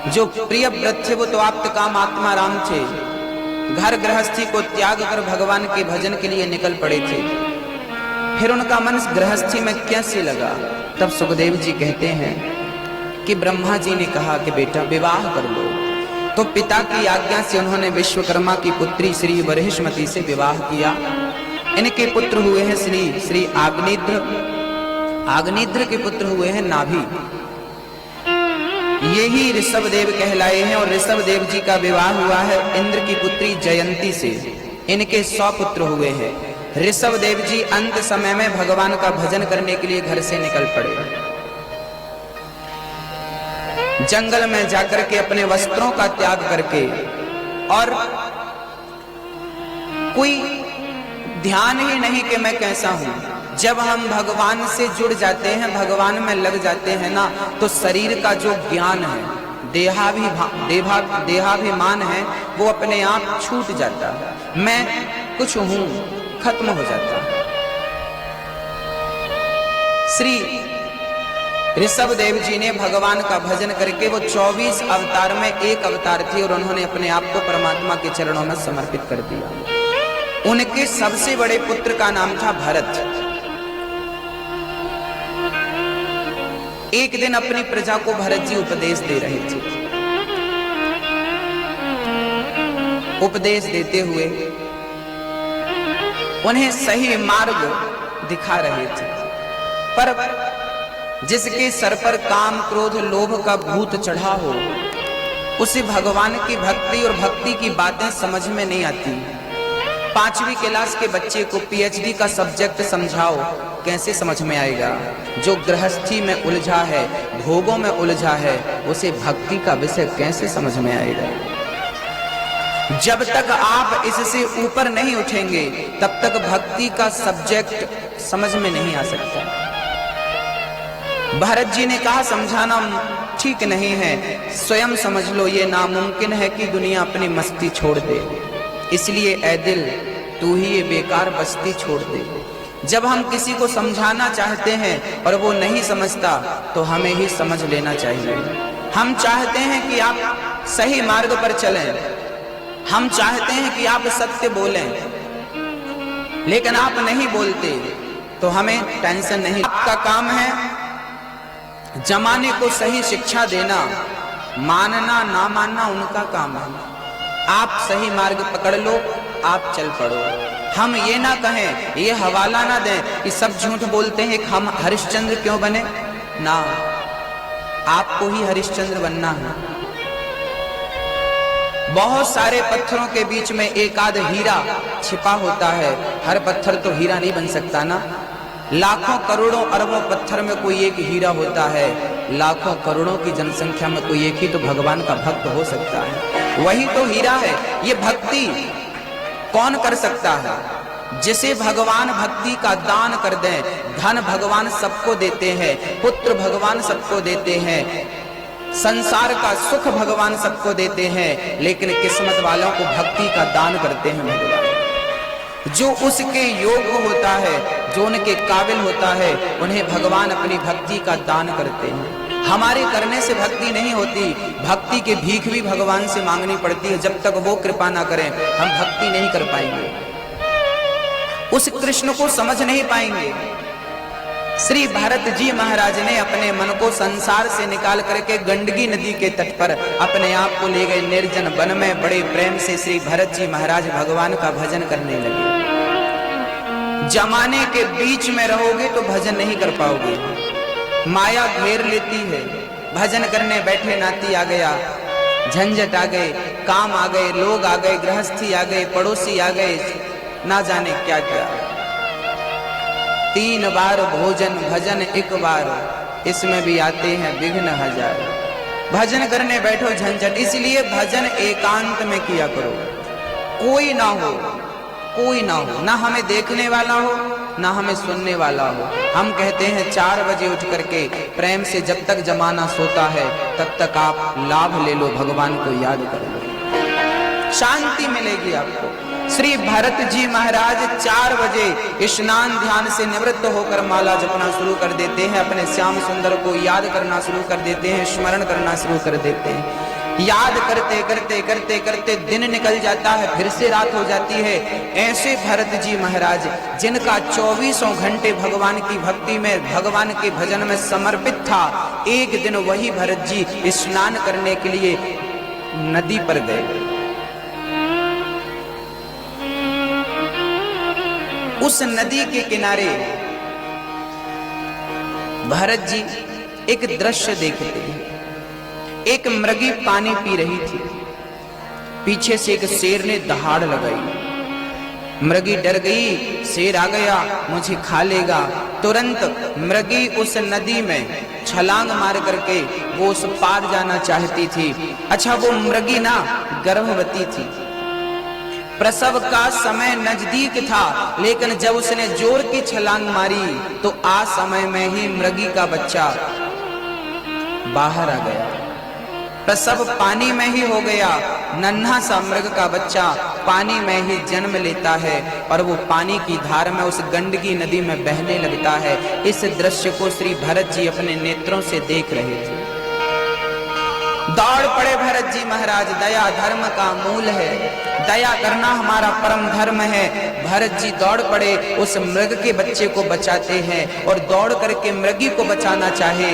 जो प्रिय व्रत थे वो तो आप्त काम आत्मा राम थे, घर गृहस्थी को त्याग कर भगवान के भजन के लिए निकल पड़े थे। फिर उनका मन गृहस्थी में कैसे लगा? तब सुखदेव जी कहते हैं कि ब्रह्मा जी ने कहा कि बेटा विवाह कर लो। तो पिता की आज्ञा से उन्होंने विश्वकर्मा की पुत्री श्री बरहिष्मती से विवाह किया। इनके पुत्र हुए हैं श्री आग्नेत्र, आग्नेत्र के पुत्र हुए हैं नाभि। ये ही ऋषभदेव कहलाए हैं। और ऋषभदेव जी का विवाह हुआ है इंद्र की पुत्री जयंती से। इनके 100 पुत्र हुए हैं। ऋषभदेव जी अंत समय में भगवान का भजन करने के लिए घर से निकल पड़े। जंगल में जाकर के अपने वस्त्रों का त्याग करके, और कोई ध्यान ही नहीं कि मैं कैसा हूं। जब हम भगवान से जुड़ जाते हैं, भगवान में लग जाते हैं ना, तो शरीर का जो ज्ञान है, देहाभिमान है, वो अपने आप छूट जाता है। मैं कुछ हूं खत्म हो जाता है। श्री ऋषभदेव जी ने भगवान का भजन करके, वो 24 अवतार में एक अवतार थे, और उन्होंने अपने आप को परमात्मा के चरणों में समर्पित कर दिया। उनके सबसे बड़े पुत्र का नाम था भरत। एक दिन अपनी प्रजा को भरत जी उपदेश दे रहे थे। उपदेश देते हुए उन्हें सही मार्ग दिखा रहे थे, पर जिसके सर पर काम क्रोध लोभ का भूत चढ़ा हो, उसे भगवान की भक्ति और भक्ति की बातें समझ में नहीं आती। 5वीं क्लास के बच्चे को पीएचडी का सब्जेक्ट समझाओ, कैसे समझ में आएगा? जो गृहस्थी में उलझा है, भोगों में उलझा है, उसे भक्ति का विषय कैसे समझ में आएगा? जब तक आप इससे ऊपर नहीं उठेंगे, तब तक भक्ति का सब्जेक्ट समझ में नहीं आ सकता। भरत जी ने कहा समझाना ठीक नहीं है, स्वयं समझ लो। ये नामुमकिन है कि दुनिया अपनी मस्ती छोड़ दे, इसलिए ऐ दिल तू ही ये बेकार बस्ती छोड़ दे। जब हम किसी को समझाना चाहते हैं और वो नहीं समझता, तो हमें ही समझ लेना चाहिए। हम चाहते हैं कि आप सही मार्ग पर चलें, हम चाहते हैं कि आप सत्य बोलें, लेकिन आप नहीं बोलते तो हमें टेंशन नहीं। आपका काम है जमाने को सही शिक्षा देना, मानना ना मानना उनका काम है। आप सही मार्ग पकड़ लो, आप चल पड़ो। हम ये ना कहें, ये हवाला ना दें कि सब झूठ बोलते हैं, हम हरिश्चंद्र क्यों बने ना, आपको ही हरिश्चंद्र बनना है। बहुत सारे पत्थरों के बीच में एक आध हीरा छिपा होता है, हर पत्थर तो हीरा नहीं बन सकता ना। लाखों करोड़ों अरबों पत्थर में कोई एक हीरा होता है, लाखों करोड़ों की जनसंख्या में कोई एक ही तो भगवान का भक्त हो सकता है, वही तो हीरा है। ये भक्ति कौन कर सकता है? जिसे भगवान भक्ति का दान कर दें। धन भगवान सबको देते हैं, पुत्र भगवान सबको देते हैं, संसार का सुख भगवान सबको देते हैं, लेकिन किस्मत वालों को भक्ति का दान करते हैं भगवान। जो उसके योग्य होता है, जो उनके काबिल होता है, उन्हें भगवान अपनी भक्ति का दान करते हैं। हमारे करने से भक्ति नहीं होती, भक्ति की भीख भी भगवान से मांगनी पड़ती है। जब तक वो कृपा ना करें, हम भक्ति नहीं कर पाएंगे, उस कृष्ण को समझ नहीं पाएंगे। श्री भरत जी महाराज ने अपने मन को संसार से निकाल करके गंडकी नदी के तट पर अपने आप को ले गए। निर्जन वन में बड़े प्रेम से श्री भरत जी महाराज भगवान का भजन करने लगे। जमाने के बीच में रहोगे तो भजन नहीं कर पाओगे, माया घेर लेती है। भजन करने बैठे नाती आ गया, झंझट आ गए, काम आ गए, लोग आ गए, गृहस्थी आ गए, पड़ोसी आ गए, ना जाने क्या क्या। 3 बार भोजन भजन 1 बार, इसमें भी आते हैं विघ्न 1000। भजन करने बैठो झंझट, इसलिए भजन एकांत में किया करो। कोई ना हो, कोई ना हो, ना हमें देखने वाला हो, ना हमें सुनने वाला हो। हम कहते हैं 4 बजे उठ करके प्रेम से जब तक जमाना सोता है तब तक आप लाभ ले लो, भगवान को याद कर लो, शांति मिलेगी आपको। श्री भरत जी महाराज 4 बजे स्नान ध्यान से निवृत्त होकर माला जपना शुरू कर देते हैं, अपने श्याम सुंदर को याद करना शुरू कर देते हैं, स्मरण करना शुरू कर देते हैं। याद करते करते करते करते दिन निकल जाता है, फिर से रात हो जाती है। ऐसे भरत जी महाराज जिनका 24 घंटे भगवान की भक्ति में, भगवान के भजन में समर्पित था, एक दिन वही भरत जी स्नान करने के लिए नदी पर गए। उस नदी के किनारे भरत जी एक दृश्य देखते हैं। एक मृगी पानी पी रही थी, पीछे से एक शेर ने दहाड़ लगाई। मृगी डर गई, शेर आ गया, मुझे खा लेगा। तुरंत मृगी उस नदी में छलांग मार करके वो उस पार जाना चाहती थी। अच्छा, वो मृगी ना गर्भवती थी, प्रसव का समय नजदीक था, लेकिन जब उसने जोर की छलांग मारी तो आ समय में ही मृगी का बच्चा बाहर आ गया। प्रसव पानी में ही हो गया। नन्हा सा मृग का बच्चा पानी में ही जन्म लेता है और वो पानी की धार में उस गंडकी नदी में बहने लगता है। इस दृश्य को श्री भरत जी अपने नेत्रों से देख रहे थे। दौड़ पड़े भरत जी महाराज। दया धर्म का मूल है, दया करना हमारा परम धर्म है। भरत जी दौड़ पड़े, उस मृग के बच्चे को बचाते हैं और दौड़ करके मृगी को बचाना चाहे।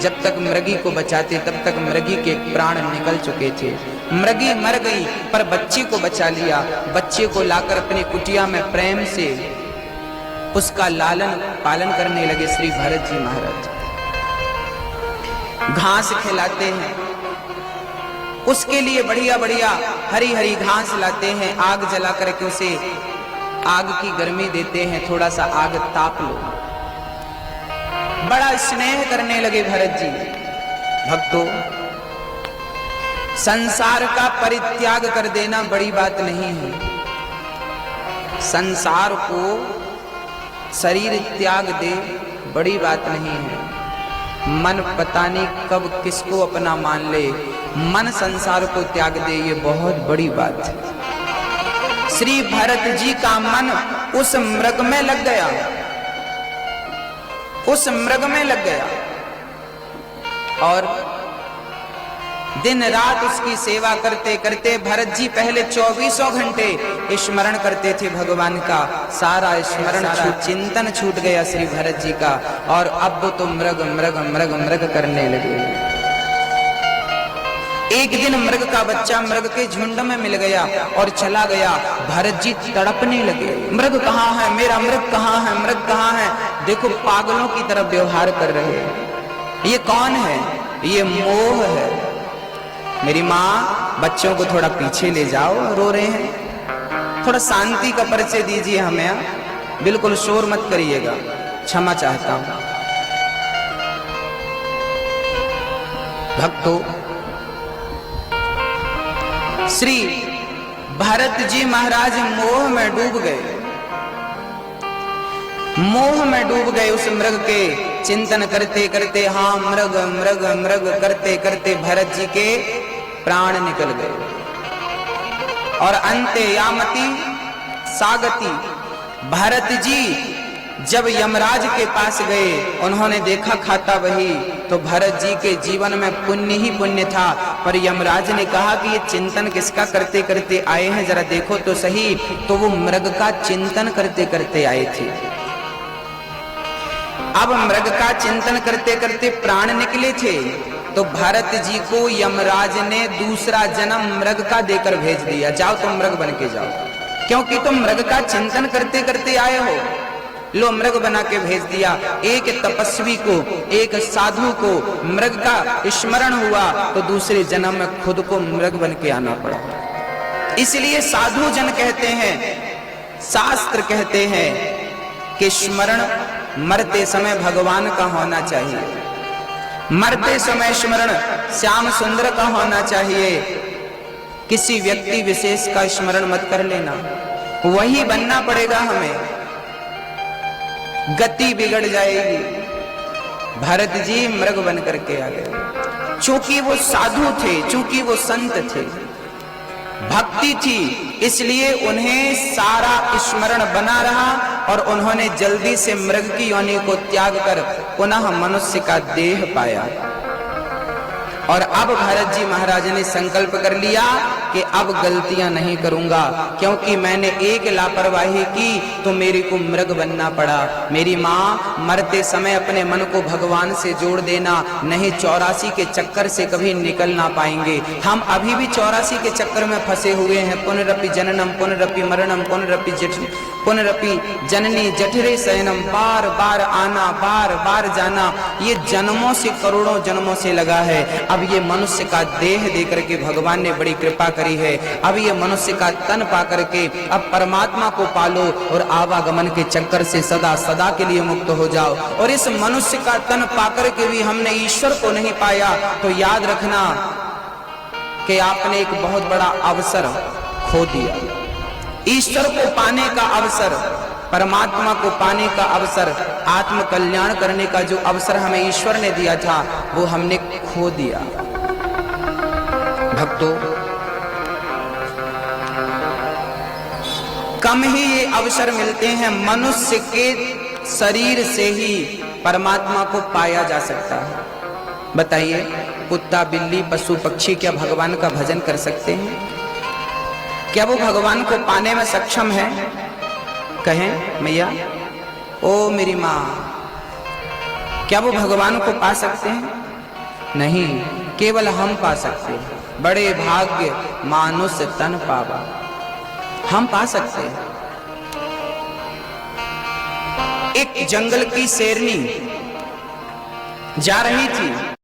जब तक मृगी को बचाते तब तक मृगी के प्राण निकल चुके थे। मृगी मर गई पर बच्चे को बचा लिया। बच्चे को लाकर अपनी कुटिया में प्रेम से उसका लालन पालन करने लगे श्री भरत जी महाराज। घास खिलाते हैं, उसके लिए बढ़िया बढ़िया हरी हरी घास लाते हैं। आग जला करके उसे आग की गर्मी देते हैं, थोड़ा सा आग ताप लो। बड़ा स्नेह करने लगे भरत जी। भक्तों, संसार का परित्याग कर देना बड़ी बात नहीं है। संसार को शरीर त्याग दे बड़ी बात नहीं है। मन पता नहीं कब किसको अपना मान ले, मन संसार को त्याग दे, ये बहुत बड़ी बात है। श्री भरत जी का मन उस मृग में लग गया, उस मृग में लग गया और दिन रात उसकी सेवा करते करते भरत जी पहले 24 घंटे स्मरण करते थे भगवान का। सारा स्मरण चिंतन छूट गया श्री भरत जी का और अब तो मृग मृग मृग मृग करने लगे। एक दिन मृग का बच्चा मृग के झुंड में मिल गया और चला गया। भरत जी तड़पने लगे, मृग कहाँ है, मेरा मृग कहाँ है, मृग कहाँ है। देखो पागलों की तरफ व्यवहार कर रहे हैं। ये कौन है? ये मोह है। मेरी माँ, बच्चों को थोड़ा पीछे ले जाओ, रो रहे हैं, थोड़ा शांति का परिचय दीजिए हमें, बिल्कुल शोर मत करिएगा, क्षमा चाहता हूं। भक्तों, श्री भरत जी महाराज मोह में डूब गए, मोह में डूब गए। उस मृग के चिंतन करते करते, हाँ मृग मृग मृग करते करते भरत जी के प्राण निकल गए और अंते यामति सागति। भरत जी जब यमराज के पास गए, उन्होंने देखा खाता वही, तो भरत जी के जीवन में पुण्य ही पुण्य था। पर यमराज ने कहा कि ये चिंतन किसका करते करते आए हैं, जरा देखो तो सही। तो वो मृग का चिंतन करते करते आए थे। अब मृग का चिंतन करते करते प्राण निकले थे, तो भरत जी को यमराज ने दूसरा जन्म मृग का देकर भेज दिया। जाओ तुम मृग बन के जाओ, क्योंकि तुम मृग का चिंतन करते करते आए हो। लो मृग बना के भेज दिया। एक तपस्वी को, एक साधु को मृग का स्मरण हुआ तो दूसरे जन्म में खुद को मृग बन के आना पड़ा। इसलिए साधु जन कहते हैं, शास्त्र कहते हैं कि स्मरण मरते समय भगवान का होना चाहिए, मरते समय स्मरण श्याम सुंदर का होना चाहिए। किसी व्यक्ति विशेष का स्मरण मत कर लेना, वही बनना पड़ेगा हमें, गति बिगड़ जाएगी। भरत जी मृग बन करके आ गए। चूंकि वो साधु थे, चूंकि वो संत थे, भक्ति थी, इसलिए उन्हें सारा स्मरण बना रहा और उन्होंने जल्दी से मृग की योनि को त्याग कर पुनः मनुष्य का देह पाया। और अब भरत जी महाराज ने संकल्प कर लिया कि अब गलतियां नहीं करूंगा, क्योंकि मैंने एक लापरवाही की तो मेरे को मृग बनना पड़ा। मेरी माँ मरते समय अपने मन को भगवान से जोड़ देना, नहीं 84 के चक्कर से कभी निकल ना पाएंगे। हम अभी भी 84 के चक्कर में फंसे हुए हैं। पुनरपि जननम पुनरपि मरणम पुनरपि जननी जठरे शयनम, बार बार आना बार बार जाना, ये जन्मों से करोड़ों जन्मों से लगा है। अब ये मनुष्य का देह देकर के भगवान ने बड़ी कृपा करी है। अब ये मनुष्य का तन पा करके अब परमात्मा को पालो और आवागमन के चक्कर से सदा सदा के लिए मुक्त हो जाओ। और इस मनुष्य का तन पाकर के भी हमने ईश्वर को नहीं पाया तो याद रखना कि आपने एक बहुत बड़ा अवसर खो दिया। ईश्वर को पाने का अवसर, परमात्मा को पाने का अवसर, आत्म कल्याण करने का जो अवसर हमें ईश्वर ने दिया था वो हमने खो दिया। भक्तों, कम ही ये अवसर मिलते हैं। मनुष्य के शरीर से ही परमात्मा को पाया जा सकता है। बताइए, कुत्ता बिल्ली पशु पक्षी क्या भगवान का भजन कर सकते हैं? क्या वो भगवान को पाने में सक्षम है? कहें मैया, ओ मेरी माँ, क्या वो भगवान को पा सकते हैं? नहीं, केवल हम पा सकते हैं। बड़े भाग्य मानुष तन पावा, हम पा सकते हैं। एक जंगल की शेरनी जा रही थी।